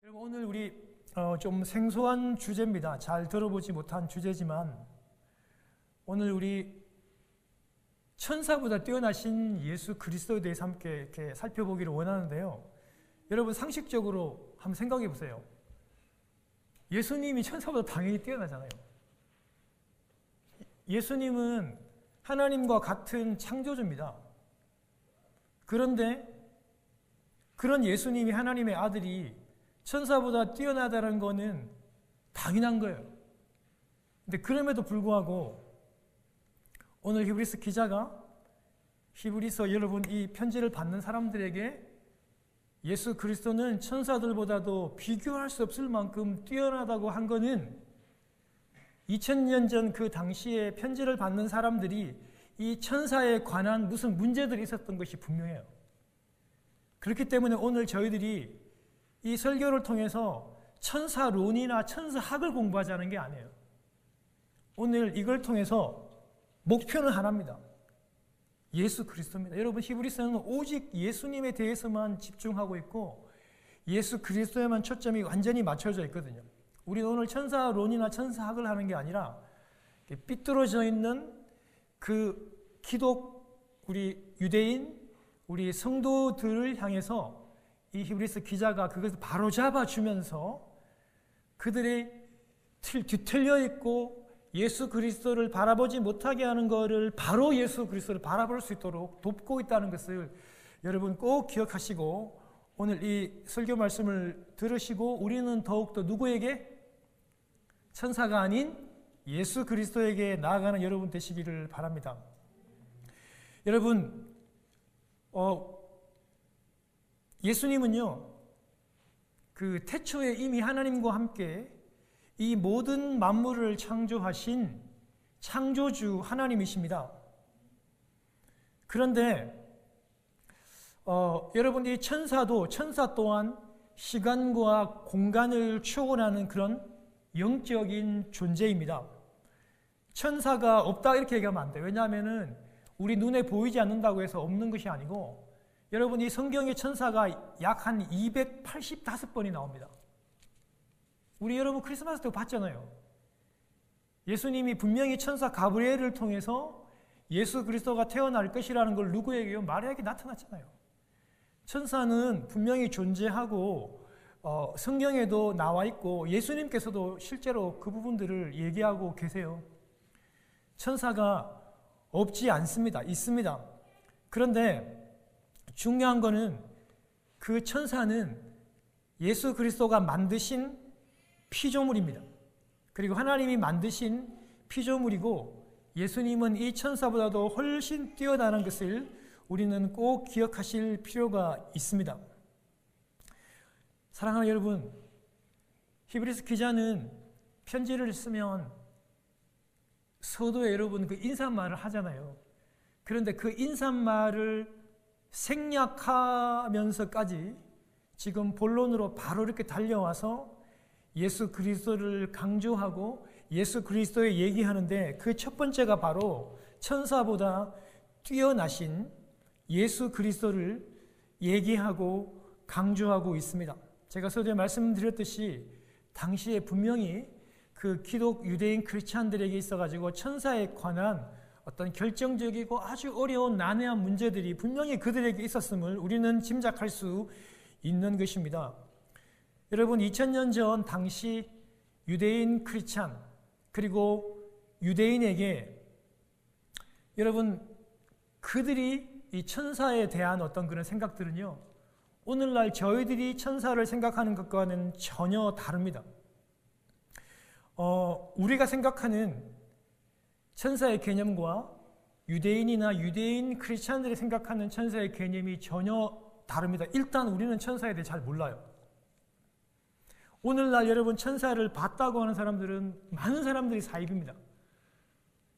여러분, 오늘 우리 좀 생소한 주제입니다. 잘 들어보지 못한 주제지만 오늘 우리 천사보다 뛰어나신 예수 그리스도에 대해서 함께 이렇게 살펴보기를 원하는데요. 여러분, 상식적으로 한번 생각해 보세요. 예수님이 천사보다 당연히 뛰어나잖아요. 예수님은 하나님과 같은 창조주입니다. 그런데 그런 예수님이, 하나님의 아들이 천사보다 뛰어나다는 것은 당연한 거예요. 근데 그럼에도 불구하고 오늘 히브리서 기자가 히브리서 여러분 이 편지를 받는 사람들에게 예수 그리스도는 천사들보다도 비교할 수 없을 만큼 뛰어나다고 한 것은 2000년 전 그 당시에 편지를 받는 사람들이 이 천사에 관한 무슨 문제들이 있었던 것이 분명해요. 그렇기 때문에 오늘 저희들이 이 설교를 통해서 천사론이나 천사학을 공부하자는 게 아니에요. 오늘 이걸 통해서 목표는 하나입니다. 예수 그리스도입니다. 여러분, 히브리서는 오직 예수님에 대해서만 집중하고 있고 예수 그리스도에만 초점이 완전히 맞춰져 있거든요. 우리는 오늘 천사론이나 천사학을 하는 게 아니라 삐뚤어져 있는 그 기독, 우리 유대인, 우리 성도들을 향해서 이 히브리서 기자가 그것을 바로잡아 주면서 그들이 뒤틀려 있고 예수 그리스도를 바라보지 못하게 하는 것을 바로 예수 그리스도를 바라볼 수 있도록 돕고 있다는 것을 여러분 꼭 기억하시고 오늘 이 설교 말씀을 들으시고 우리는 더욱더 누구에게? 천사가 아닌 예수 그리스도에게 나아가는 여러분 되시기를 바랍니다. 여러분, 예수님은요, 그 태초에 이미 하나님과 함께 이 모든 만물을 창조하신 창조주 하나님이십니다. 그런데 여러분, 이 천사 또한 시간과 공간을 초월하는 그런 영적인 존재입니다. 천사가 없다 이렇게 얘기하면 안 돼요. 왜냐하면 우리 눈에 보이지 않는다고 해서 없는 것이 아니고 여러분, 이 성경의 천사가 약 한 285번이 나옵니다. 우리 여러분 크리스마스 때 봤잖아요. 예수님이 분명히 천사 가브리엘을 통해서 예수 그리스도가 태어날 것이라는 걸 누구에게요? 마리아에게 나타났잖아요. 천사는 분명히 존재하고 성경에도 나와 있고 예수님께서도 실제로 그 부분들을 얘기하고 계세요. 천사가 없지 않습니다. 있습니다. 그런데 중요한 거는 그 천사는 예수 그리스도가 만드신 피조물입니다. 그리고 하나님이 만드신 피조물이고 예수님은 이 천사보다도 훨씬 뛰어나는 것을 우리는 꼭 기억하실 필요가 있습니다. 사랑하는 여러분, 히브리서 기자는 편지를 쓰면 서도에 여러분 그 인사말을 하잖아요. 그런데 그 인사말을 생략하면서까지 지금 본론으로 바로 이렇게 달려와서 예수 그리스도를 강조하고 예수 그리스도에 얘기하는데 그 첫 번째가 바로 천사보다 뛰어나신 예수 그리스도를 얘기하고 강조하고 있습니다. 제가 서두에 말씀드렸듯이 당시에 분명히 그 기독 유대인 크리스찬들에게 있어가지고 천사에 관한 어떤 결정적이고 아주 어려운 난해한 문제들이 분명히 그들에게 있었음을 우리는 짐작할 수 있는 것입니다. 여러분, 2000년 전 당시 유대인 크리스찬 그리고 유대인에게 여러분 그들이 이 천사에 대한 어떤 그런 생각들은요, 오늘날 저희들이 천사를 생각하는 것과는 전혀 다릅니다. 우리가 생각하는 천사의 개념과 유대인이나 유대인 크리스찬들이 생각하는 천사의 개념이 전혀 다릅니다. 일단 우리는 천사에 대해 잘 몰라요. 오늘날 여러분 천사를 봤다고 하는 사람들은 많은 사람들이 사입입니다.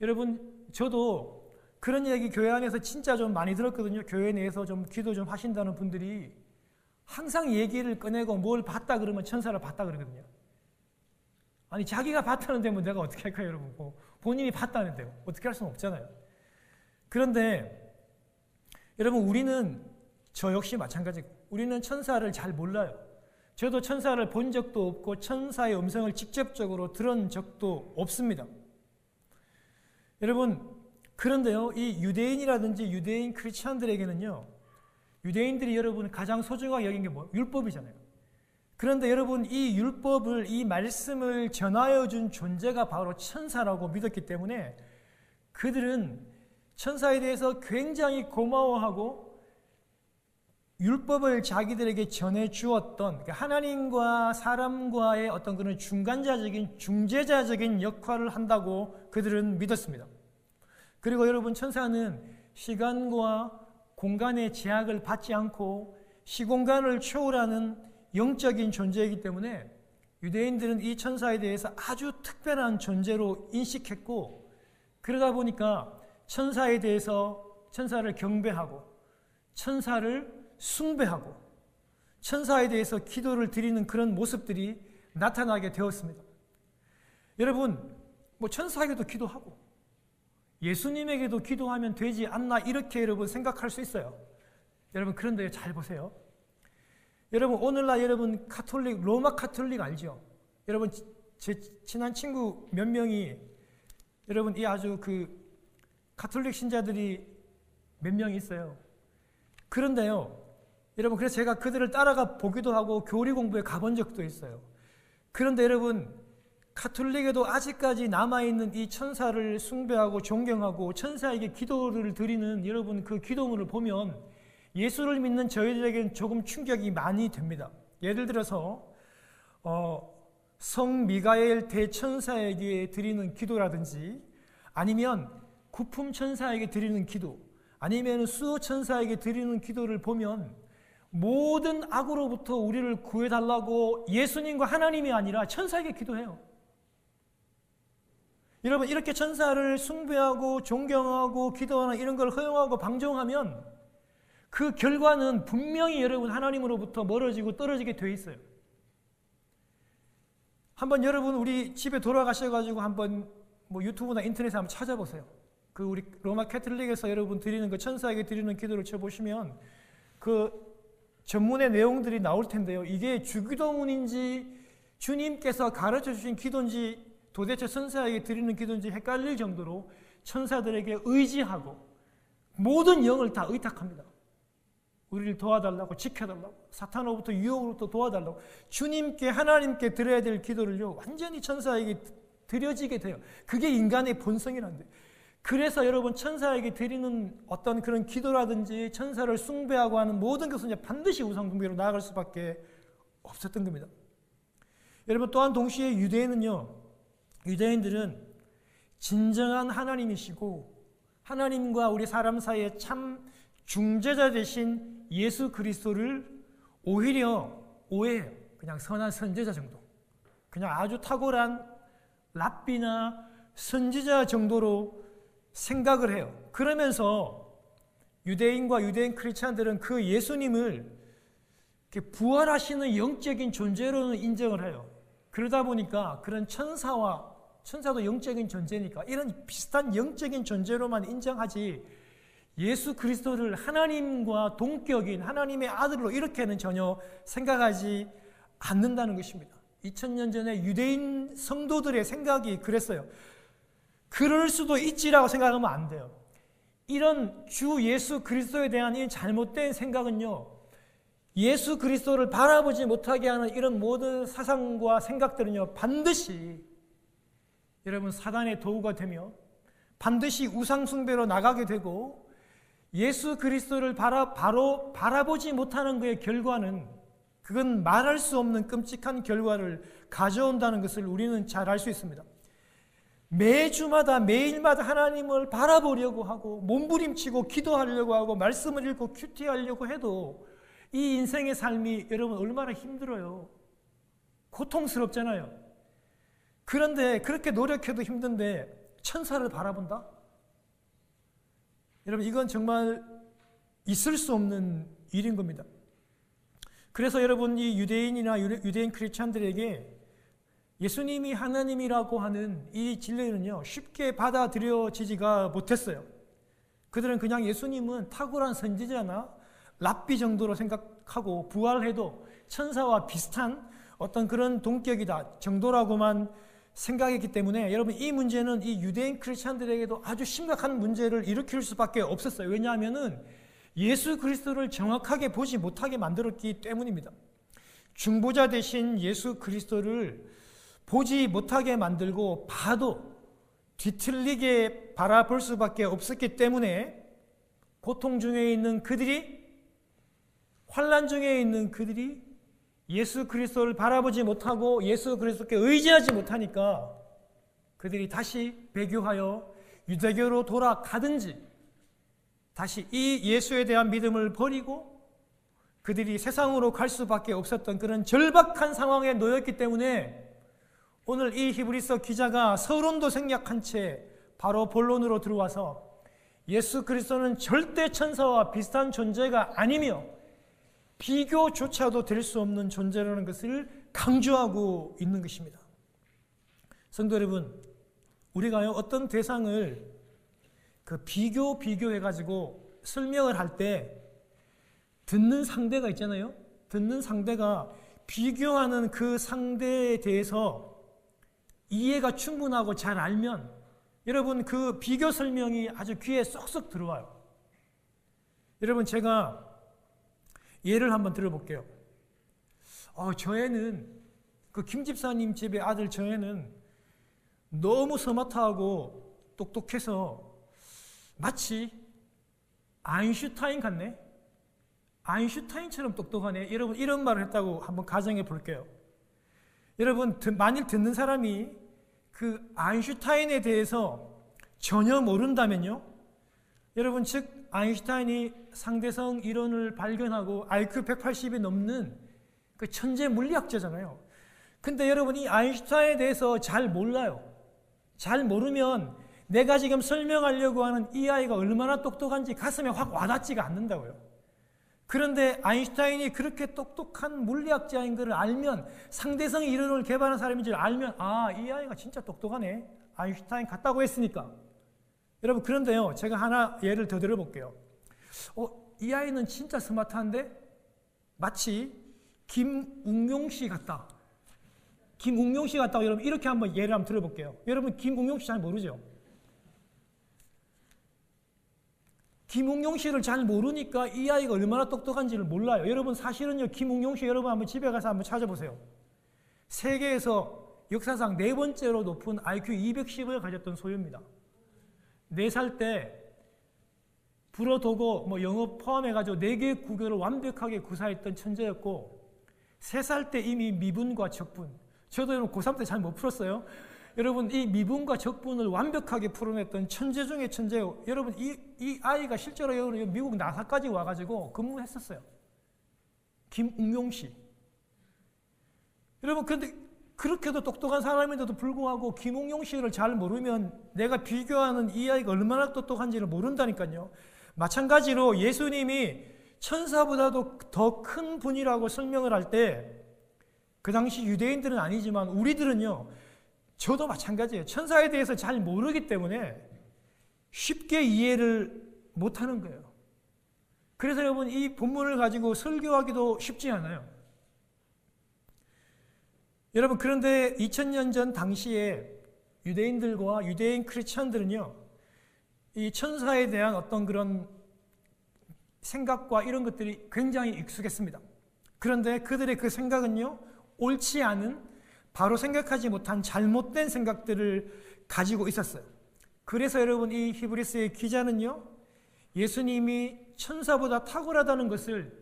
여러분, 저도 그런 얘기 교회 안에서 진짜 좀 많이 들었거든요. 교회 내에서 좀 기도 좀 하신다는 분들이 항상 얘기를 꺼내고 뭘 봤다 그러면 천사를 봤다 그러거든요. 아니, 자기가 봤다는데 뭐 내가 어떻게 할까요, 여러분? 본인이 봤다는데요. 어떻게 할 수는 없잖아요. 그런데 여러분, 우리는 저 역시 마찬가지고 우리는 천사를 잘 몰라요. 저도 천사를 본 적도 없고 천사의 음성을 직접적으로 들은 적도 없습니다. 여러분, 그런데요, 이 유대인이라든지 유대인 크리스찬들에게는요, 유대인들이 여러분 가장 소중하게 여긴 게 뭐? 율법이잖아요. 그런데 여러분, 이 율법을, 이 말씀을 전하여 준 존재가 바로 천사라고 믿었기 때문에 그들은 천사에 대해서 굉장히 고마워하고 율법을 자기들에게 전해 주었던, 하나님과 사람과의 어떤 그런 중재자적인 역할을 한다고 그들은 믿었습니다. 그리고 여러분, 천사는 시간과 공간의 제약을 받지 않고 시공간을 초월하는 영적인 존재이기 때문에 유대인들은 이 천사에 대해서 아주 특별한 존재로 인식했고, 그러다 보니까 천사에 대해서 천사를 경배하고 천사를 숭배하고 천사에 대해서 기도를 드리는 그런 모습들이 나타나게 되었습니다. 여러분, 뭐 천사에게도 기도하고 예수님에게도 기도하면 되지 않나, 이렇게 여러분 생각할 수 있어요. 여러분, 그런데 잘 보세요. 여러분, 오늘날 여러분 카톨릭, 로마 카톨릭 알죠? 여러분, 제 친한 친구 몇 명이 여러분 이 아주 그 카톨릭 신자들이 몇 명 있어요. 그런데요, 여러분, 그래서 제가 그들을 따라가 보기도 하고 교리 공부에 가본 적도 있어요. 그런데 여러분, 카톨릭에도 아직까지 남아있는 이 천사를 숭배하고 존경하고 천사에게 기도를 드리는 여러분 그 기도문을 보면 예수를 믿는 저희들에게는 조금 충격이 많이 됩니다. 예를 들어서 성 미가엘 대천사에게 드리는 기도라든지, 아니면 구품 천사에게 드리는 기도, 아니면 수호 천사에게 드리는 기도를 보면 모든 악으로부터 우리를 구해달라고 예수님과 하나님이 아니라 천사에게 기도해요. 여러분, 이렇게 천사를 숭배하고 존경하고 기도하는 이런 걸 허용하고 방종하면 그 결과는 분명히 여러분 하나님으로부터 멀어지고 떨어지게 돼 있어요. 한번 여러분 우리 집에 돌아가셔가지고 한번 뭐 유튜브나 인터넷에 한번 찾아보세요. 그 우리 로마 캐톨릭에서 여러분 드리는 그 천사에게 드리는 기도를 쳐보시면 그 전문의 내용들이 나올 텐데요. 이게 주기도문인지 주님께서 가르쳐 주신 기도인지 도대체 천사에게 드리는 기도인지 헷갈릴 정도로 천사들에게 의지하고 모든 영을 다 의탁합니다. 우리를 도와달라고, 지켜달라고, 사탄으로부터 유혹으로부터 도와달라고, 주님께 하나님께 드려야 될 기도를요 완전히 천사에게 드려지게 돼요. 그게 인간의 본성이란데. 그래서 여러분, 천사에게 드리는 어떤 그런 기도라든지 천사를 숭배하고 하는 모든 것은 이제 반드시 우상숭배로 나아갈 수밖에 없었던 겁니다. 여러분, 또한 동시에 유대인들은 진정한 하나님이시고 하나님과 우리 사람 사이에 참 중재자 되신 예수 그리스도를 오히려 오해해요. 그냥 선한 선지자 정도, 그냥 아주 탁월한 랍비나 선지자 정도로 생각을 해요. 그러면서 유대인과 유대인 크리스찬들은 그 예수님을 부활하시는 영적인 존재로는 인정을 해요. 그러다 보니까 그런 천사도 영적인 존재니까 이런 비슷한 영적인 존재로만 인정하지 예수 그리스도를 하나님과 동격인 하나님의 아들로 이렇게는 전혀 생각하지 않는다는 것입니다. 2000년 전에 유대인 성도들의 생각이 그랬어요. 그럴 수도 있지라고 생각하면 안 돼요. 이런 주 예수 그리스도에 대한 이 잘못된 생각은요, 예수 그리스도를 바라보지 못하게 하는 이런 모든 사상과 생각들은요 반드시 여러분 사단의 도구가 되며 반드시 우상숭배로 나가게 되고 예수 그리스도를 바라보지 못하는 그의 결과는 그건 말할 수 없는 끔찍한 결과를 가져온다는 것을 우리는 잘 알 수 있습니다. 매주마다 매일마다 하나님을 바라보려고 하고 몸부림치고 기도하려고 하고 말씀을 읽고 큐티하려고 해도 이 인생의 삶이 여러분 얼마나 힘들어요. 고통스럽잖아요. 그런데 그렇게 노력해도 힘든데 천사를 바라본다? 여러분, 이건 정말 있을 수 없는 일인 겁니다. 그래서 여러분, 이 유대인이나 유대인 크리스찬들에게 예수님이 하나님이라고 하는 이 진리는요 쉽게 받아들여지지가 못했어요. 그들은 그냥 예수님은 탁월한 선지자나 랍비 정도로 생각하고 부활해도 천사와 비슷한 어떤 그런 동격이다 정도라고만 생각했기 때문에 여러분 이 문제는 이 유대인 크리스찬들에게도 아주 심각한 문제를 일으킬 수밖에 없었어요. 왜냐하면은 예수 그리스도를 정확하게 보지 못하게 만들었기 때문입니다. 중보자 되신 예수 그리스도를 보지 못하게 만들고 봐도 뒤틀리게 바라볼 수밖에 없었기 때문에 고통 중에 있는 그들이, 환난 중에 있는 그들이 예수 그리스도를 바라보지 못하고 예수 그리스도께 의지하지 못하니까 그들이 다시 배교하여 유대교로 돌아가든지 다시 이 예수에 대한 믿음을 버리고 그들이 세상으로 갈 수밖에 없었던 그런 절박한 상황에 놓였기 때문에 오늘 이 히브리서 기자가 서론도 생략한 채 바로 본론으로 들어와서 예수 그리스도는 절대 천사와 비슷한 존재가 아니며 비교조차도 될 수 없는 존재라는 것을 강조하고 있는 것입니다. 성도 여러분, 우리가요 어떤 대상을 비교해가지고 설명을 할 때 듣는 상대가 있잖아요. 듣는 상대가 비교하는 그 상대에 대해서 이해가 충분하고 잘 알면 여러분 그 비교 설명이 아주 귀에 쏙쏙 들어와요. 여러분 제가 예를 한번 들어볼게요. 저 애는 그 김 집사님 집의 아들 저 애는 너무 스마트하고 똑똑해서 마치 아인슈타인 같네. 아인슈타인처럼 똑똑하네. 여러분 이런 말을 했다고 한번 가정해 볼게요. 여러분 만일 듣는 사람이 그 아인슈타인에 대해서 전혀 모른다면요. 여러분 즉 아인슈타인이 상대성 이론을 발견하고 IQ 180이 넘는 그 천재 물리학자잖아요. 근데 여러분 이 아인슈타인에 대해서 잘 몰라요. 잘 모르면 내가 지금 설명하려고 하는 이 아이가 얼마나 똑똑한지 가슴에 확 와닿지가 않는다고요. 그런데 아인슈타인이 그렇게 똑똑한 물리학자인 것을 알면, 상대성 이론을 개발한 사람인 줄 알면, 이 아이가 진짜 똑똑하네. 아인슈타인 같다고 했으니까. 여러분 그런데요, 제가 하나 예를 더 들어볼게요. 이 아이는 진짜 스마트한데 마치 김웅용 씨 같다. 김웅용 씨 같다고 여러분 이렇게 한번 예를 한번 들어볼게요. 여러분 김웅용 씨 잘 모르죠? 김웅용 씨를 잘 모르니까 이 아이가 얼마나 똑똑한지를 몰라요. 여러분 사실은요, 김웅용 씨 여러분 한번 집에 가서 한번 찾아보세요. 세계에서 역사상 4번째로 높은 IQ 210을 가졌던 소유입니다. 4살 때 불어, 독어, 영어 포함해가지고 4개 국어를 완벽하게 구사했던 천재였고 3살 때 이미 미분과 적분, 저도 여러분 고3 때 잘 못 풀었어요. 여러분 이 미분과 적분을 완벽하게 풀어냈던 천재 중에 천재예요. 여러분 이 아이가 실제로 미국 나사까지 와가지고 근무했었어요. 김웅용 씨. 여러분 근데 그렇게도 똑똑한 사람인데도 불구하고 김웅용 씨를 잘 모르면 내가 비교하는 이 아이가 얼마나 똑똑한지를 모른다니까요. 마찬가지로 예수님이 천사보다도 더 큰 분이라고 설명을 할 때 그 당시 유대인들은 아니지만 우리들은요, 저도 마찬가지예요. 천사에 대해서 잘 모르기 때문에 쉽게 이해를 못하는 거예요. 그래서 여러분 이 본문을 가지고 설교하기도 쉽지 않아요. 여러분 그런데 2000년 전 당시에 유대인들과 유대인 크리스찬들은요, 이 천사에 대한 어떤 그런 생각과 이런 것들이 굉장히 익숙했습니다. 그런데 그들의 그 생각은요, 옳지 않은, 바로 생각하지 못한 잘못된 생각들을 가지고 있었어요. 그래서 여러분 이 히브리서의 기자는요, 예수님이 천사보다 탁월하다는 것을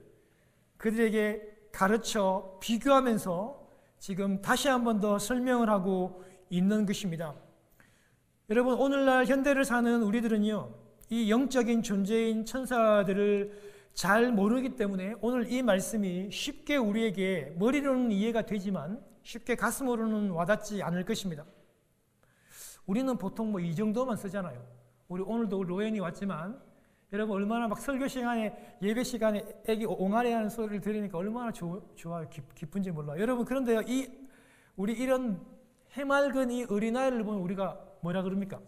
그들에게 가르쳐 비교하면서 지금 다시 한 번 더 설명을 하고 있는 것입니다. 여러분 오늘날 현대를 사는 우리들은요, 이 영적인 존재인 천사들을 잘 모르기 때문에 오늘 이 말씀이 쉽게 우리에게 머리로는 이해가 되지만 쉽게 가슴으로는 와닿지 않을 것입니다. 우리는 보통 이 정도만 쓰잖아요. 우리 오늘도 로엔이 왔지만 여러분 얼마나 막 설교 시간에, 예배 시간에 애기 옹알이하는 소리를 들으니까 얼마나 좋아요. 기쁜지 몰라요. 여러분 그런데요, 우리 이런 해맑은 이 어린아이를 보면 우리가 뭐라 그럽니까?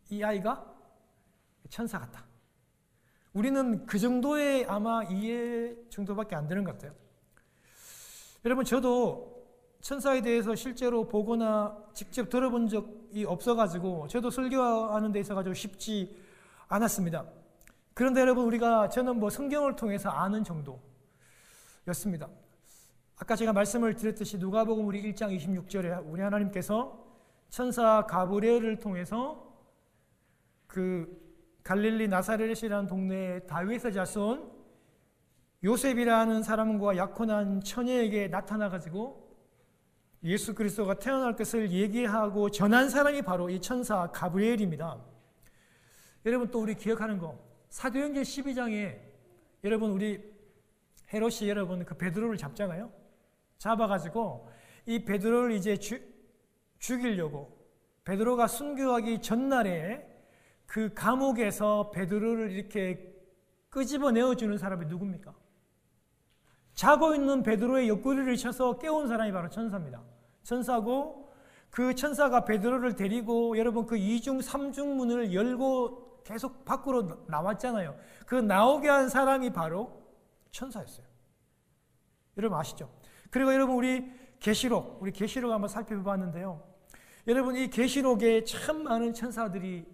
이 아이가 천사 같다. 우리는 그 정도의 아마 이해 정도밖에 안 되는 것 같아요. 여러분, 저도 천사에 대해서 실제로 보거나 직접 들어본 적이 없어가지고 저도 설교하는 데 있어가지고 쉽지 않았습니다. 그런데 여러분, 저는 성경을 통해서 아는 정도였습니다. 아까 제가 말씀을 드렸듯이 누가복음 우리 1장 26절에 우리 하나님께서 천사 가브리엘을 통해서 그 갈릴리 나사렛이라는 동네에 다윗의 자손 요셉이라는 사람과 약혼한 처녀에게 나타나가지고 예수 그리스도가 태어날 것을 얘기하고 전한 사람이 바로 이 천사 가브리엘입니다. 여러분, 또 우리 기억하는 거, 사도행전 12장에 여러분, 우리 헤롯이 여러분 그 베드로를 잡잖아요. 잡아가지고 이 베드로를 이제 죽이려고, 베드로가 순교하기 전날에 그 감옥에서 베드로를 이렇게 끄집어 내어주는 사람이 누굽니까? 자고 있는 베드로의 옆구리를 쳐서 깨운 사람이 바로 천사입니다. 천사고, 그 천사가 베드로를 데리고 여러분 그 이중 삼중 문을 열고 계속 밖으로 나왔잖아요. 그 나오게 한 사람이 바로 천사였어요. 여러분 아시죠? 그리고 여러분 우리 계시록 한번 살펴봤는데요. 여러분, 이 계시록에 참 많은 천사들이,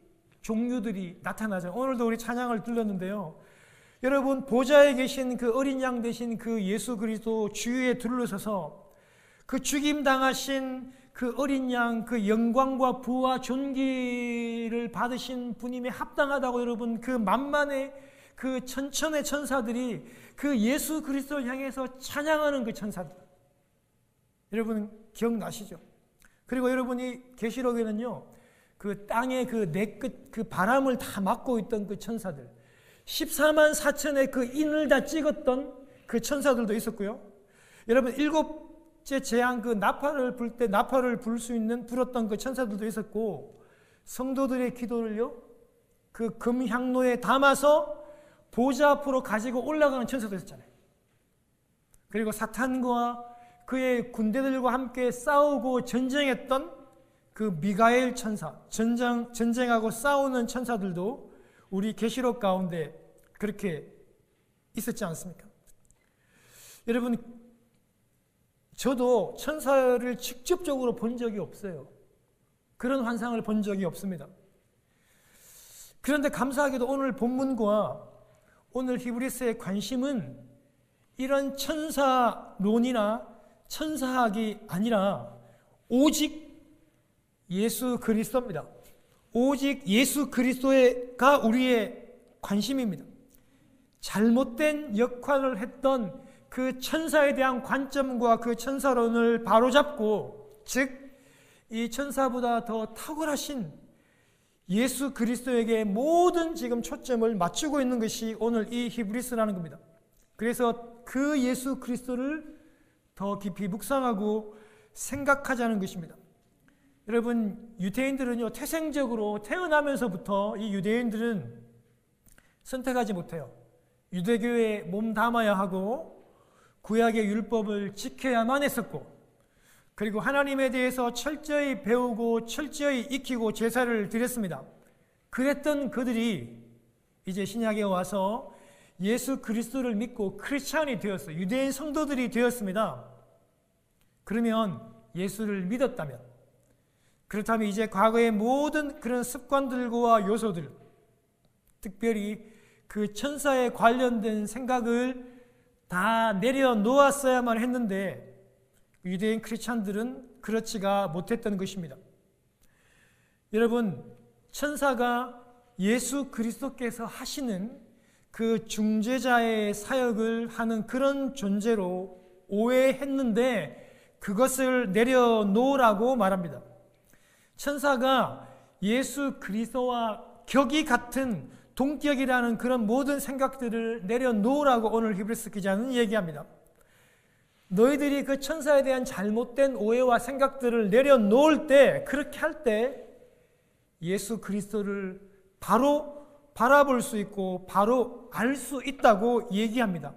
종류들이 나타나죠. 오늘도 우리 찬양을 들렸는데요. 여러분, 보좌에 계신 그 어린 양 되신 그 예수 그리스도 주위에 둘러서서 그 죽임 당하신 그 어린 양, 그 영광과 부와 존귀를 받으신 분임에 합당하다고 여러분, 그 만만의 그 천천의 천사들이 그 예수 그리스도를 향해서 찬양하는 그 천사들. 여러분 기억나시죠? 그리고 여러분이 계시록에는요, 그 땅의 그 네 끝, 그 바람을 다 막고 있던 그 천사들, 14만 4천의 그 인을 다 찍었던 그 천사들도 있었고요. 여러분, 일곱째 재앙 그 나팔을 불 때 나팔을 불었던 그 천사들도 있었고, 성도들의 기도를요, 그 금향로에 담아서 보좌 앞으로 가지고 올라가는 천사도 있었잖아요. 그리고 사탄과 그의 군대들과 함께 싸우고 전쟁했던 그 미가엘 천사, 전쟁하고 싸우는 천사들도 우리 계시록 가운데 그렇게 있었지 않습니까? 여러분, 저도 천사를 직접적으로 본 적이 없어요. 그런 환상을 본 적이 없습니다. 그런데 감사하게도 오늘 본문과 오늘 히브리서의 관심은 이런 천사론이나 천사학이 아니라 오직 예수 그리스도입니다. 오직 예수 그리스도가 우리의 관심입니다. 잘못된 역할을 했던 그 천사에 대한 관점과 그 천사론을 바로잡고, 즉 이 천사보다 더 탁월하신 예수 그리스도에게 모든 지금 초점을 맞추고 있는 것이 오늘 이 히브리서라는 겁니다. 그래서 그 예수 그리스도를 더 깊이 묵상하고 생각하자는 것입니다. 여러분, 유대인들은요, 태생적으로 태어나면서부터 이 유대인들은 선택하지 못해요. 유대교에 몸 담아야 하고 구약의 율법을 지켜야만 했었고, 그리고 하나님에 대해서 철저히 배우고 철저히 익히고 제사를 드렸습니다. 그랬던 그들이 이제 신약에 와서 예수 그리스도를 믿고 크리스찬이 되었어요. 유대인 성도들이 되었습니다. 그러면 예수를 믿었다면, 그렇다면 이제 과거의 모든 그런 습관들과 요소들, 특별히 그 천사에 관련된 생각을 다 내려놓았어야만 했는데 유대인 크리스찬들은 그렇지가 못했던 것입니다. 여러분, 천사가 예수 그리스도께서 하시는 그 중재자의 사역을 하는 그런 존재로 오해했는데 그것을 내려놓으라고 말합니다. 천사가 예수 그리스도와 격이 같은 동격이라는 그런 모든 생각들을 내려놓으라고 오늘 히브리서 기자는 얘기합니다. 너희들이 그 천사에 대한 잘못된 오해와 생각들을 내려놓을 때, 그렇게 할 때 예수 그리스도를 바로 바라볼 수 있고 바로 알 수 있다고 얘기합니다.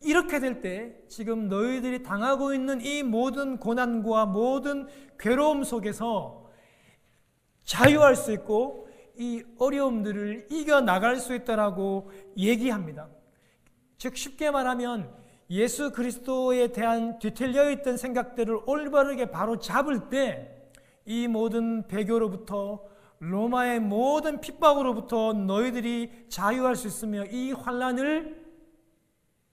이렇게 될 때 지금 너희들이 당하고 있는 이 모든 고난과 모든 괴로움 속에서 자유할 수 있고 이 어려움들을 이겨나갈 수 있다라고 얘기합니다. 즉 쉽게 말하면 예수 그리스도에 대한 뒤틀려 있던 생각들을 올바르게 바로 잡을 때 이 모든 배교로부터 로마의 모든 핍박으로부터 너희들이 자유할 수 있으며 이 환난을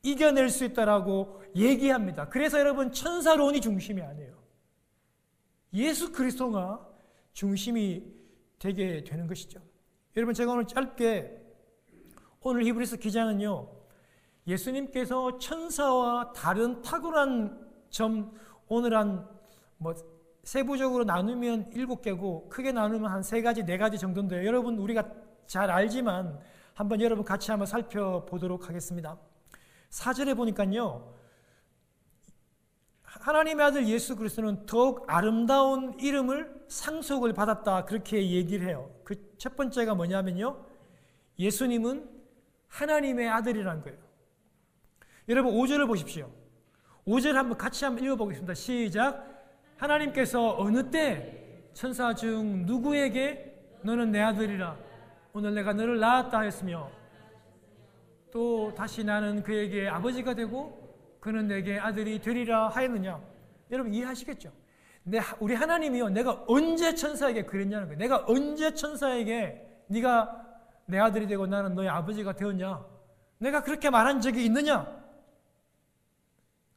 이겨낼 수 있다라고 얘기합니다. 그래서 여러분 천사론이 중심이 아니에요. 예수 그리스도가 중심이 되게 되는 것이죠. 여러분 제가 오늘 짧게 오늘 히브리서 기자는요, 예수님께서 천사와 다른 탁월한 점 오늘 세부적으로 나누면 7개고 크게 나누면 한 3가지, 4가지 정도인데요. 여러분 우리가 잘 알지만 한번 여러분 같이 한번 살펴보도록 하겠습니다. 4절에 보니까요, 하나님의 아들 예수 그리스도는 더욱 아름다운 이름을 상속을 받았다 그렇게 얘기를 해요. 그 첫 번째가 뭐냐면요, 예수님은 하나님의 아들이라는 거예요. 여러분 5절을 보십시오. 5절 한번 같이 한번 읽어보겠습니다. 시작. 하나님께서 어느 때 천사 중 누구에게 너는 내 아들이라 오늘 내가 너를 낳았다 하였으며 또 다시 나는 그에게 아버지가 되고 그는 내게 아들이 되리라 하였느냐. 여러분 이해하시겠죠? 우리 하나님이요, 내가 언제 천사에게 그랬냐는 거예요. 내가 언제 천사에게 네가 내 아들이 되고 나는 너의 아버지가 되었냐? 내가 그렇게 말한 적이 있느냐?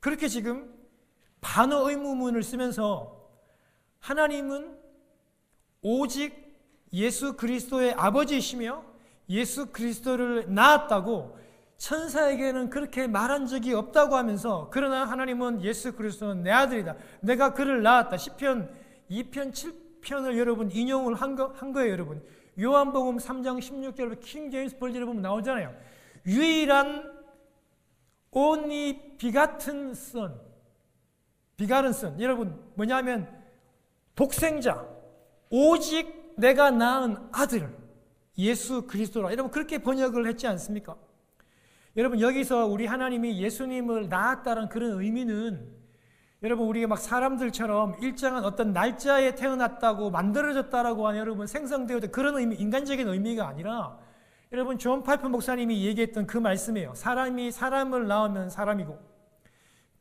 그렇게 지금 반어 의문문을 쓰면서 하나님은 오직 예수 그리스도의 아버지이시며 예수 그리스도를 낳았다고 천사에게는 그렇게 말한 적이 없다고 하면서, 그러나 하나님은 예수 그리스도는 내 아들이다, 내가 그를 낳았다. 시편 2편 7편을 여러분 인용을 한 거예요. 여러분 요한복음 3장 16절 킹 제임스 버전을 보면 나오잖아요. 유일한 only begotten son, 여러분 뭐냐면 독생자, 오직 내가 낳은 아들 예수 그리스도라. 여러분 그렇게 번역을 했지 않습니까? 여러분 여기서 우리 하나님이 예수님을 낳았다는 그런 의미는, 여러분 우리가 막 사람들처럼 일정한 어떤 날짜에 태어났다고 만들어졌다라고 하는 여러분 생성되었던 그런 의미, 인간적인 의미가 아니라 여러분 존 파이프 목사님이 얘기했던 그 말씀이에요. 사람이 사람을 낳으면 사람이고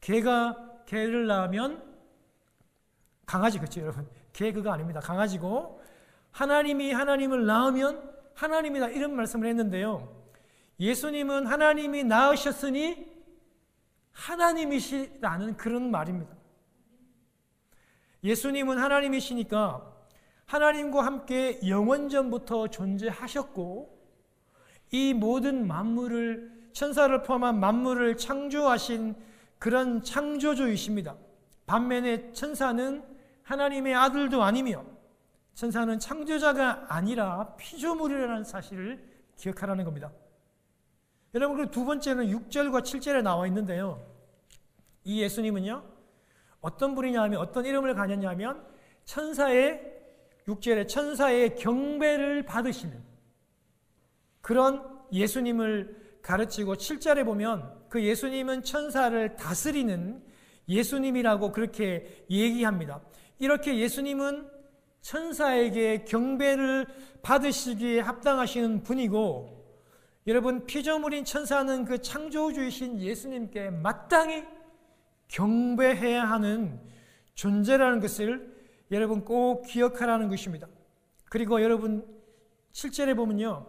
개가 개를 낳으면 강아지, 그렇죠 여러분? 개 그거 아닙니다. 강아지고, 하나님이 하나님을 낳으면 하나님이다, 이런 말씀을 했는데요. 예수님은 하나님이 낳으셨으니 하나님이시라는 그런 말입니다. 예수님은 하나님이시니까 하나님과 함께 영원전부터 존재하셨고 이 모든 만물을, 천사를 포함한 만물을 창조하신 그런 창조주이십니다. 반면에 천사는 하나님의 아들도 아니며 천사는 창조자가 아니라 피조물이라는 사실을 기억하라는 겁니다. 여러분, 그리고 두 번째는 6절과 7절에 나와 있는데요. 이 예수님은요, 어떤 분이냐 하면, 어떤 이름을 가졌냐 하면, 6절에 천사의 경배를 받으시는 그런 예수님을 가르치고, 7절에 보면 그 예수님은 천사를 다스리는 예수님이라고 그렇게 얘기합니다. 이렇게 예수님은 천사에게 경배를 받으시기에 합당하시는 분이고, 여러분 피조물인 천사는 그 창조주이신 예수님께 마땅히 경배해야 하는 존재라는 것을 여러분 꼭 기억하라는 것입니다. 그리고 여러분 7절에 보면요,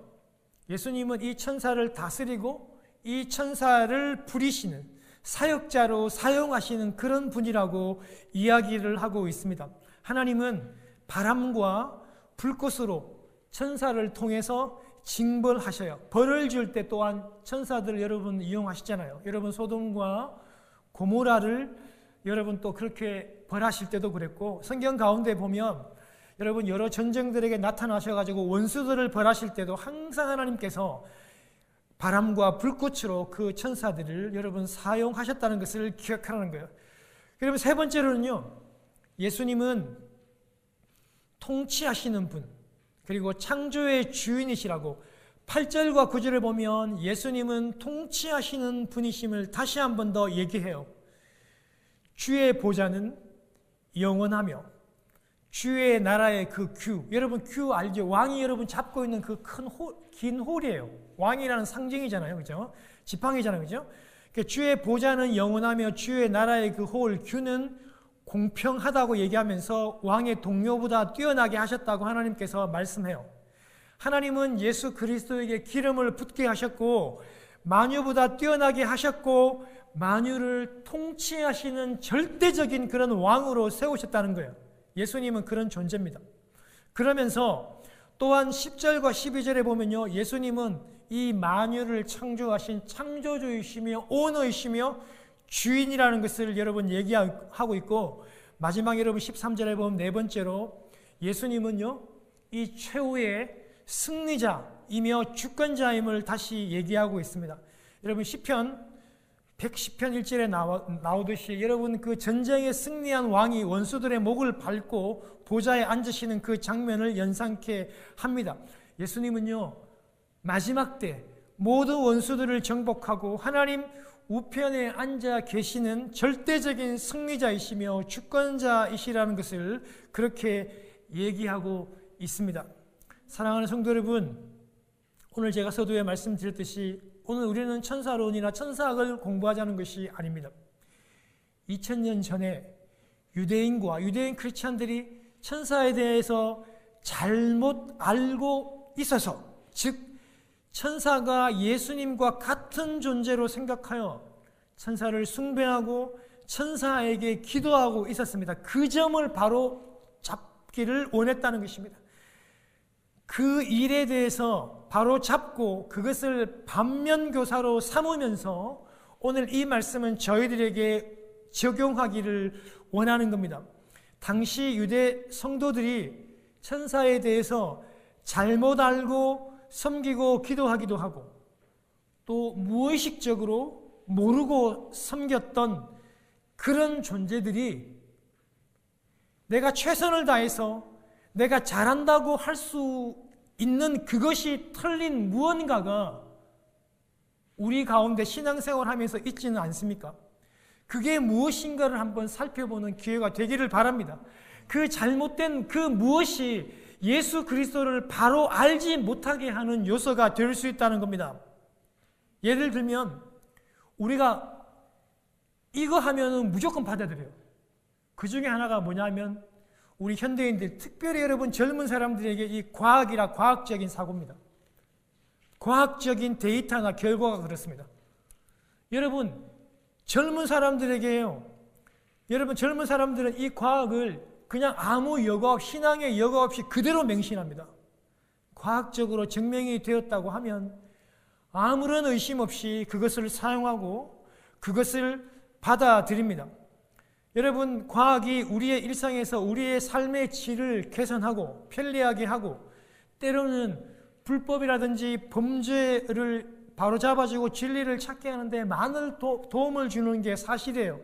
예수님은 이 천사를 다스리고 이 천사를 부리시는 사역자로 사용하시는 그런 분이라고 이야기를 하고 있습니다. 하나님은 바람과 불꽃으로 천사를 통해서 징벌하셔요. 벌을 줄 때 또한 천사들 여러분 이용하시잖아요. 여러분 소돔과 고모라를 여러분 또 그렇게 벌하실 때도 그랬고, 성경 가운데 보면 여러분 여러 전쟁들에게 나타나셔가지고 원수들을 벌하실 때도 항상 하나님께서 바람과 불꽃으로 그 천사들을 여러분 사용하셨다는 것을 기억하라는 거예요. 그러면 세 번째로는요, 예수님은 통치하시는 분, 그리고 창조의 주인이시라고 8절과 9절을 보면 예수님은 통치하시는 분이심을 다시 한 번 더 얘기해요. 주의 보좌는 영원하며 주의 나라의 그 규, 여러분 규 알죠? 왕이 여러분 잡고 있는 그 긴 홀이에요. 왕이라는 상징이잖아요, 그죠? 지팡이잖아요, 그죠? 그러니까 주의 보좌는 영원하며 주의 나라의 그 홀, 규는 공평하다고 얘기하면서 왕의 동료보다 뛰어나게 하셨다고 하나님께서 말씀해요. 하나님은 예수 그리스도에게 기름을 붓게 하셨고 만유보다 뛰어나게 하셨고 만유를 통치하시는 절대적인 그런 왕으로 세우셨다는 거예요. 예수님은 그런 존재입니다. 그러면서 또한 10절과 12절에 보면요, 예수님은 이 만유를 창조하신 창조주이시며 오너이시며 주인이라는 것을 여러분 얘기하고 있고, 마지막 여러분 13절에 보면 네 번째로 예수님은요 이 최후의 승리자이며 주권자임을 다시 얘기하고 있습니다. 여러분 시편 110편 1절에 나오듯이 여러분 그 전쟁에 승리한 왕이 원수들의 목을 밟고 보좌에 앉으시는 그 장면을 연상케 합니다. 예수님은요 마지막 때 모든 원수들을 정복하고 하나님 우편에 앉아 계시는 절대적인 승리자이시며 주권자이시라는 것을 그렇게 얘기하고 있습니다. 사랑하는 성도 여러분, 오늘 제가 서두에 말씀드렸듯이 오늘 우리는 천사론이나 천사학을 공부하자는 것이 아닙니다. 2000년 전에 유대인과 유대인 크리스찬들이 천사에 대해서 잘못 알고 있어서, 즉 천사가 예수님과 같은 존재로 생각하여 천사를 숭배하고 천사에게 기도하고 있었습니다. 그 점을 바로 잡기를 원했다는 것입니다. 그 일에 대해서 바로 잡고 그것을 반면교사로 삼으면서 오늘 이 말씀은 저희들에게 적용하기를 원하는 겁니다. 당시 유대 성도들이 천사에 대해서 잘못 알고 섬기고 기도하기도 하고 또 무의식적으로 모르고 섬겼던 그런 존재들이 내가 최선을 다해서 내가 잘한다고 할 수 있는 그것이 틀린 무언가가 우리 가운데 신앙생활 하면서 있지는 않습니까? 그게 무엇인가를 한번 살펴보는 기회가 되기를 바랍니다. 그 잘못된 그 무엇이 예수 그리스도를 바로 알지 못하게 하는 요소가 될 수 있다는 겁니다. 예를 들면 우리가 이거 하면은 무조건 받아들여요. 그 중에 하나가 뭐냐면 우리 현대인들, 특별히 여러분 젊은 사람들에게 이 과학이라 과학적인 사고입니다. 과학적인 데이터나 결과가 그렇습니다. 여러분 젊은 사람들에게요, 여러분 젊은 사람들은 이 과학을 그냥 아무 여과 없이, 신앙의 여과 없이 그대로 맹신합니다. 과학적으로 증명이 되었다고 하면 아무런 의심 없이 그것을 사용하고 그것을 받아들입니다. 여러분 과학이 우리의 일상에서 우리의 삶의 질을 개선하고 편리하게 하고 때로는 불법이라든지 범죄를 바로잡아주고 진리를 찾게 하는데 많은 도움을 주는 게 사실이에요.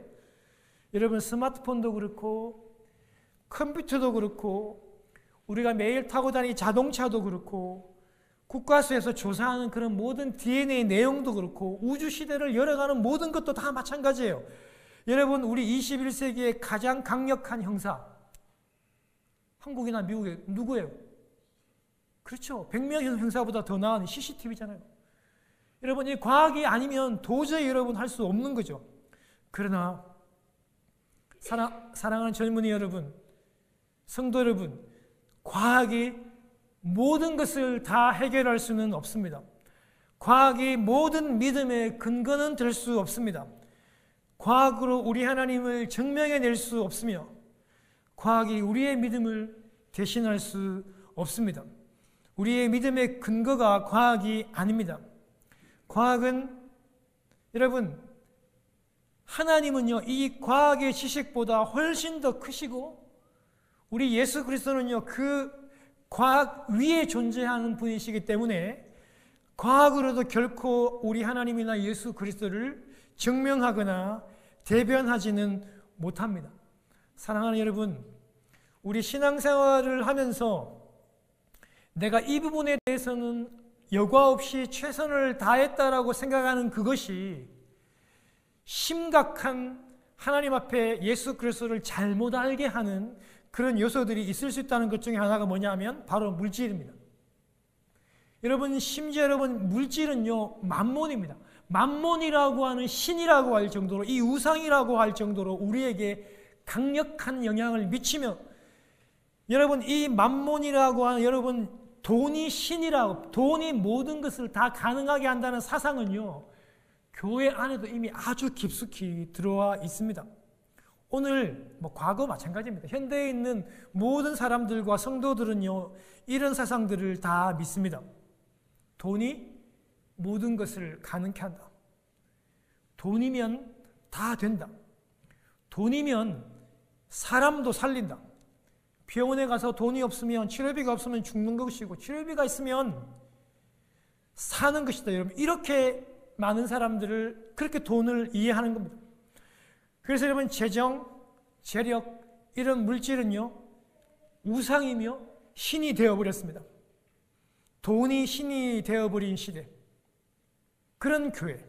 여러분 스마트폰도 그렇고 컴퓨터도 그렇고 우리가 매일 타고 다니는 자동차도 그렇고 국가수에서 조사하는 그런 모든 DNA 내용도 그렇고 우주시대를 열어가는 모든 것도 다 마찬가지예요. 여러분 우리 21세기의 가장 강력한 형사, 한국이나 미국에 누구예요? 그렇죠. 100명 형사보다 더 나은 CCTV잖아요. 여러분 이 과학이 아니면 도저히 여러분 할 수 없는 거죠. 그러나 사랑하는 젊은이 여러분, 성도 여러분, 과학이 모든 것을 다 해결할 수는 없습니다. 과학이 모든 믿음의 근거는 될 수 없습니다. 과학으로 우리 하나님을 증명해낼 수 없으며 과학이 우리의 믿음을 대신할 수 없습니다. 우리의 믿음의 근거가 과학이 아닙니다. 과학은, 여러분 하나님은요 이 과학의 지식보다 훨씬 더 크시고 우리 예수 그리스도는요 그 과학 위에 존재하는 분이시기 때문에 과학으로도 결코 우리 하나님이나 예수 그리스도를 증명하거나 대변하지는 못합니다. 사랑하는 여러분, 우리 신앙생활을 하면서 내가 이 부분에 대해서는 여과 없이 최선을 다했다라고 생각하는 그것이 심각한 하나님 앞에 예수 그리스도를 잘못 알게 하는 그런 요소들이 있을 수 있다는 것 중에 하나가 뭐냐면 바로 물질입니다. 여러분, 심지어 여러분, 물질은요, 만몬입니다. 만몬이라고 하는 신이라고 할 정도로, 이 우상이라고 할 정도로 우리에게 강력한 영향을 미치며, 여러분, 이 만몬이라고 하는, 여러분, 돈이 신이라고, 돈이 모든 것을 다 가능하게 한다는 사상은요, 교회 안에도 이미 아주 깊숙이 들어와 있습니다. 오늘 과거 마찬가지입니다. 현대에 있는 모든 사람들과 성도들은요, 이런 사상들을 다 믿습니다. 돈이 모든 것을 가능케 한다. 돈이면 다 된다. 돈이면 사람도 살린다. 병원에 가서 돈이 없으면, 치료비가 없으면 죽는 것이고, 치료비가 있으면 사는 것이다. 여러분, 이렇게 많은 사람들을, 그렇게 돈을 이해하는 겁니다. 그래서 여러분, 재정, 재력, 이런 물질은요, 우상이며 신이 되어버렸습니다. 돈이 신이 되어버린 시대, 그런 교회,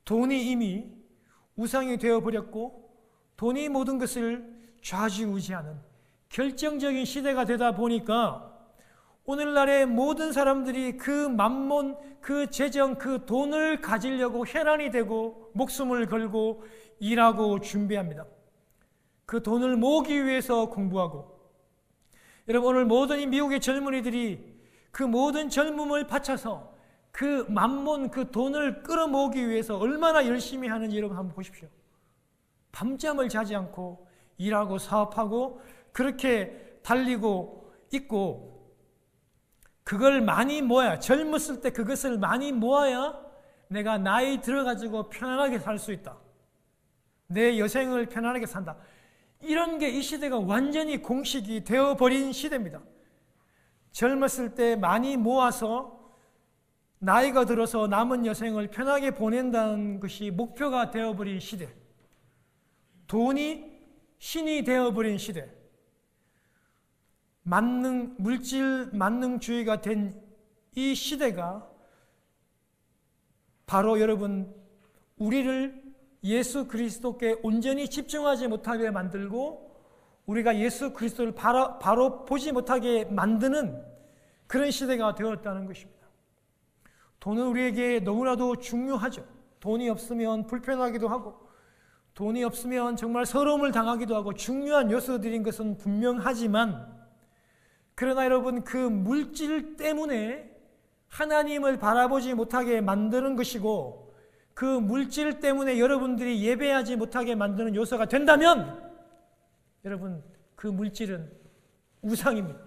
돈이 이미 우상이 되어버렸고 돈이 모든 것을 좌지우지하는 결정적인 시대가 되다 보니까 오늘날의 모든 사람들이 그 만몬, 그 재정, 그 돈을 가지려고 혈안이 되고 목숨을 걸고 일하고 준비합니다. 그 돈을 모으기 위해서 공부하고, 여러분, 오늘 모든 이 미국의 젊은이들이 그 모든 젊음을 바쳐서 그 만몬, 그 돈을 끌어모으기 위해서 얼마나 열심히 하는지 여러분 한번 보십시오. 밤잠을 자지 않고 일하고 사업하고 그렇게 달리고 있고, 그걸 많이 모아야, 젊었을 때 그것을 많이 모아야 내가 나이 들어가지고 편안하게 살 수 있다. 내 여생을 편안하게 산다. 이런 게 이 시대가 완전히 공식이 되어버린 시대입니다. 젊었을 때 많이 모아서 나이가 들어서 남은 여생을 편하게 보낸다는 것이 목표가 되어버린 시대. 돈이 신이 되어버린 시대. 물질 만능주의가 된 이 시대가 바로 여러분, 우리를 예수 그리스도께 온전히 집중하지 못하게 만들고 우리가 예수 그리스도를 바로 보지 못하게 만드는 그런 시대가 되었다는 것입니다. 돈은 우리에게 너무나도 중요하죠. 돈이 없으면 불편하기도 하고, 돈이 없으면 정말 서러움을 당하기도 하고 중요한 요소들인 것은 분명하지만, 그러나 여러분, 그 물질 때문에 하나님을 바라보지 못하게 만드는 것이고, 그 물질 때문에 여러분들이 예배하지 못하게 만드는 요소가 된다면, 여러분, 그 물질은 우상입니다.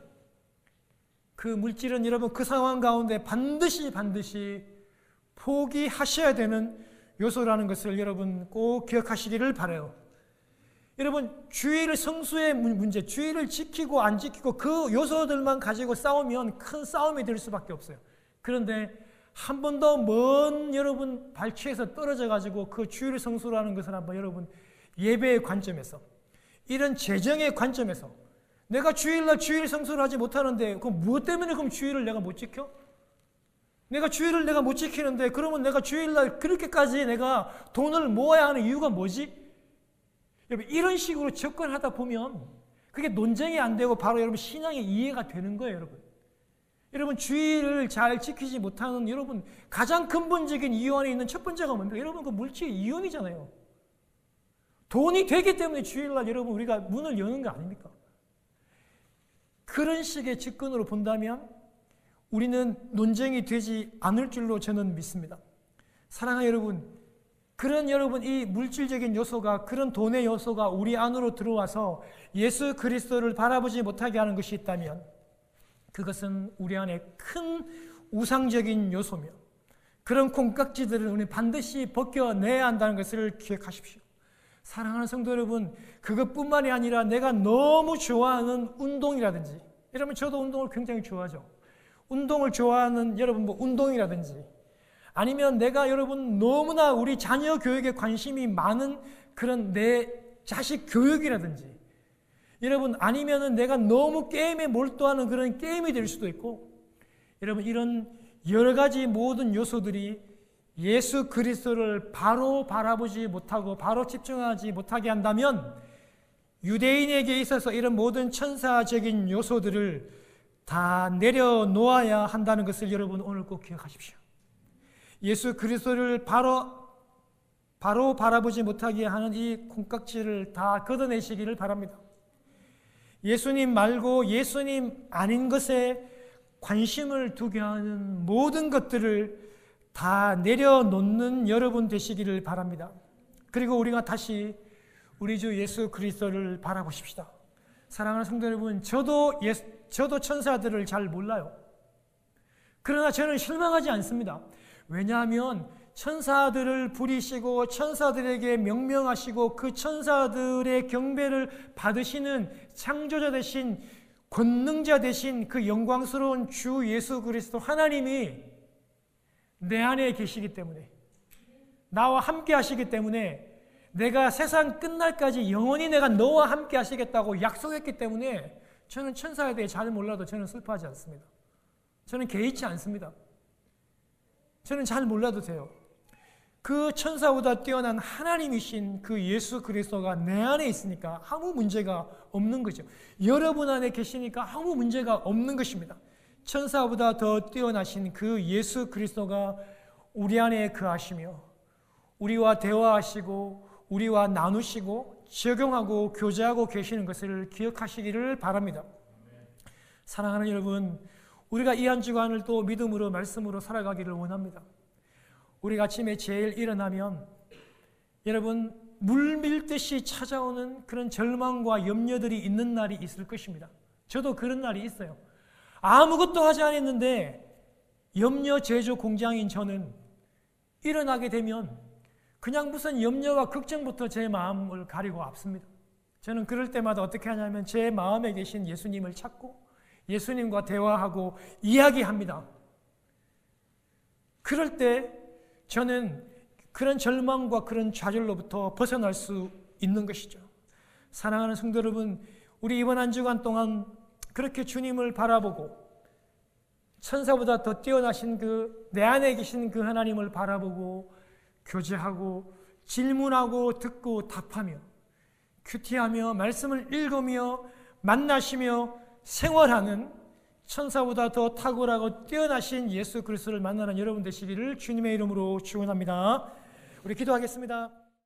그 물질은 여러분, 그 상황 가운데 반드시 포기하셔야 되는 요소라는 것을 여러분 꼭 기억하시기를 바라요. 여러분, 주의를, 성수의 문제, 주의를 지키고 안 지키고 그 요소들만 가지고 싸우면 큰 싸움이 될 수밖에 없어요. 그런데 한 번 더 먼 여러분 발치에서 떨어져 가지고 그 주의를 성수라는 것을 한번 여러분 예배의 관점에서, 이런 재정의 관점에서, 내가 주일날 주일 성수를 하지 못하는데 그럼 무엇 때문에 그럼 주일을 내가 못 지켜? 내가 주일을 내가 못 지키는데 그러면 내가 주일날 그렇게까지 내가 돈을 모아야 하는 이유가 뭐지? 여러분, 이런 식으로 접근하다 보면 그게 논쟁이 안 되고 바로 여러분 신앙의 이해가 되는 거예요. 여러분, 주일을 잘 지키지 못하는 여러분 가장 근본적인 이유 안에 있는 첫 번째가 뭡니까? 여러분, 그 물질 이윤이잖아요. 돈이 되기 때문에 주일날 여러분 우리가 문을 여는 거 아닙니까? 그런 식의 접근으로 본다면 우리는 논쟁이 되지 않을 줄로 저는 믿습니다. 사랑하는 여러분, 그런 여러분 이 물질적인 요소가, 그런 돈의 요소가 우리 안으로 들어와서 예수 그리스도를 바라보지 못하게 하는 것이 있다면 그것은 우리 안에 큰 우상적인 요소며, 그런 콩깍지들을 우리 반드시 벗겨내야 한다는 것을 기억하십시오. 사랑하는 성도 여러분, 그것뿐만이 아니라 내가 너무 좋아하는 운동이라든지, 여러분 저도 운동을 굉장히 좋아하죠. 운동을 좋아하는 여러분 운동이라든지, 아니면 내가 여러분 너무나 우리 자녀 교육에 관심이 많은 그런 내 자식 교육이라든지, 여러분 아니면은 내가 너무 게임에 몰두하는 그런 게임이 될 수도 있고, 여러분 이런 여러 가지 모든 요소들이 예수 그리스도를 바로 바라보지 못하고 바로 집중하지 못하게 한다면 유대인에게 있어서 이런 모든 천사적인 요소들을 다 내려놓아야 한다는 것을 여러분 오늘 꼭 기억하십시오. 예수 그리스도를 바로 바라보지 못하게 하는 이 콩깍지를 다 걷어내시기를 바랍니다. 예수님 말고 예수님 아닌 것에 관심을 두게 하는 모든 것들을 다 내려놓는 여러분 되시기를 바랍니다. 그리고 우리가 다시 우리 주 예수 그리스도를 바라보십시다. 사랑하는 성도 여러분, 저도 천사들을 잘 몰라요. 그러나 저는 실망하지 않습니다. 왜냐하면 천사들을 부리시고 천사들에게 명명하시고 그 천사들의 경배를 받으시는 창조자 되신 권능자 되신 그 영광스러운 주 예수 그리스도 하나님이 내 안에 계시기 때문에, 나와 함께 하시기 때문에, 내가 세상 끝날까지 영원히 내가 너와 함께 하시겠다고 약속했기 때문에 저는 천사에 대해 잘 몰라도 저는 슬퍼하지 않습니다. 저는 개의치 않습니다. 저는 잘 몰라도 돼요. 그 천사보다 뛰어난 하나님이신 그 예수 그리스도가 내 안에 있으니까 아무 문제가 없는 거죠. 여러분 안에 계시니까 아무 문제가 없는 것입니다. 천사보다 더 뛰어나신 그 예수 그리스도가 우리 안에 거하시며 우리와 대화하시고 우리와 나누시고 적용하고 교제하고 계시는 것을 기억하시기를 바랍니다. 사랑하는 여러분, 우리가 이 한 주간을 또 믿음으로 말씀으로 살아가기를 원합니다. 우리가 아침에 제일 일어나면 여러분 물밀듯이 찾아오는 그런 절망과 염려들이 있는 날이 있을 것입니다. 저도 그런 날이 있어요. 아무것도 하지 않았는데 염려 제조 공장인 저는 일어나게 되면 그냥 무슨 염려와 걱정부터 제 마음을 가리고 앞섭니다. 저는 그럴 때마다 어떻게 하냐면 제 마음에 계신 예수님을 찾고 예수님과 대화하고 이야기합니다. 그럴 때 저는 그런 절망과 그런 좌절로부터 벗어날 수 있는 것이죠. 사랑하는 성도 여러분, 우리 이번 한 주간 동안 그렇게 주님을 바라보고 천사보다 더 뛰어나신 그 내 안에 계신 그 하나님을 바라보고 교제하고 질문하고 듣고 답하며 큐티하며 말씀을 읽으며 만나시며 생활하는 천사보다 더 탁월하고 뛰어나신 예수 그리스도를 만나는 여러분 되시기를 주님의 이름으로 축원합니다. 우리 기도하겠습니다.